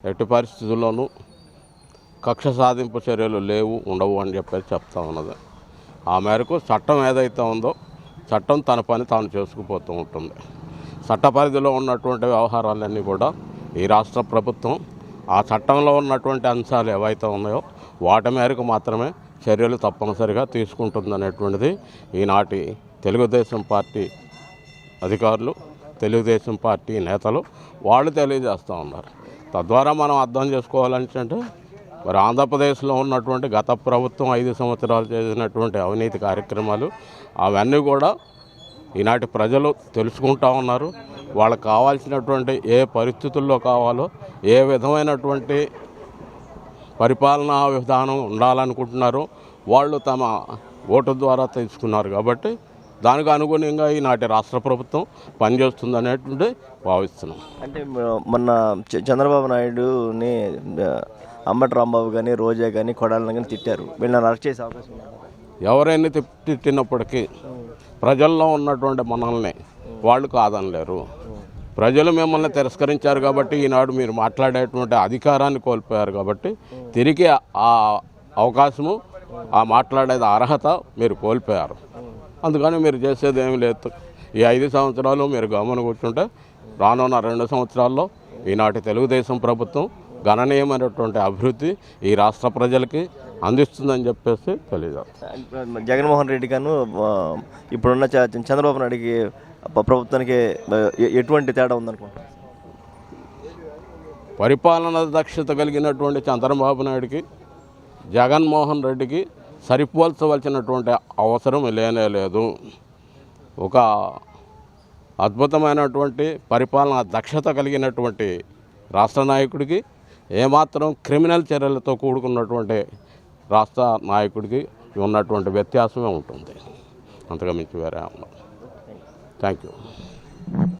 ఎట్టి పరిస్థితుల్లోనూ కక్ష సాధింపు చర్యలు లేవు, ఉండవు అని చెప్పేసి చెప్తా ఉన్నది. ఆ మేరకు చట్టం ఏదైతే ఉందో చట్టం తన పని తాను చేసుకుపోతూ ఉంటుంది. చట్ట పరిధిలో ఉన్నటువంటి వ్యవహారాలన్నీ కూడా ఈ రాష్ట్ర ప్రభుత్వం ఆ చట్టంలో ఉన్నటువంటి అంశాలు ఏవైతే ఉన్నాయో వాటి మేరకు మాత్రమే చర్యలు తప్పనిసరిగా తీసుకుంటుందనేటువంటిది ఈనాటి తెలుగుదేశం పార్టీ అధికారులు, తెలుగుదేశం పార్టీ నేతలు వాళ్ళు తెలియజేస్తూ ఉన్నారు. తద్వారా మనం అర్థం చేసుకోవాలంటే మరి ఆంధ్రప్రదేశ్లో ఉన్నటువంటి గత ప్రభుత్వం 5 సంవత్సరాలు చేసినటువంటి అవినీతి కార్యక్రమాలు అవన్నీ కూడా ఈనాటి ప్రజలు తెలుసుకుంటూ ఉన్నారు. వాళ్ళకు కావాల్సినటువంటి ఏ పరిస్థితుల్లో కావాలో, ఏ విధమైనటువంటి పరిపాలనా విధానం ఉండాలనుకుంటున్నారో వాళ్ళు తమ ఓటు ద్వారా తెలుసుకున్నారు. కాబట్టి దానికి అనుగుణంగా ఈనాటి రాష్ట్ర ప్రభుత్వం పనిచేస్తుందనేటువంటి భావిస్తున్నాం. అంటే మొన్న చంద్రబాబు నాయుడుని అంబటి రాంబాబు కానీ, రోజా కానీ, కొడాలని కానీ తిట్టారు. వీళ్ళని అరెస్ట్ చేసే అవకాశం ఉంది. ఎవరైనా తిట్టినప్పటికీ ప్రజల్లో ఉన్నటువంటి మనల్ని వాళ్ళు కాదనలేరు. ప్రజలు మిమ్మల్ని తిరస్కరించారు కాబట్టి ఈనాడు మీరు మాట్లాడేటువంటి అధికారాన్ని కోల్పోయారు. కాబట్టి తిరిగి ఆ అవకాశము, ఆ మాట్లాడేది అర్హత మీరు కోల్పోయారు. అందుకని మీరు చేసేది ఏమీ లేదు. ఈ 5 సంవత్సరాలు మీరు గమని కూర్చుంటే రానున్న 2 సంవత్సరాల్లో ఈనాటి తెలుగుదేశం ప్రభుత్వం గణనీయమైనటువంటి అభివృద్ధి ఈ రాష్ట్ర ప్రజలకి అందిస్తుందని చెప్పేసి తెలియజేస్తాం. జగన్మోహన్ రెడ్డి గాను ఇప్పుడున్న చంద్రబాబు నాయుడికి ప్రభుత్వానికి ఎటువంటి తేడా ఉందనుకుంటున్నారు? పరిపాలన దక్షత కలిగినటువంటి చంద్రబాబు నాయుడికి జగన్మోహన్ రెడ్డికి సరిపోల్చవలసినటువంటి అవసరం లేనే లేదు. ఒక అద్భుతమైనటువంటి పరిపాలన దక్షత కలిగినటువంటి రాష్ట్ర నాయకుడికి ఏమాత్రం క్రిమినల్ చర్యలతో కూడుకున్నటువంటి రాష్ట్ర నాయకుడికి ఉన్నటువంటి వ్యత్యాసమే ఉంటుంది. అంతగా మించి వేరే థ్యాంక్ యూ.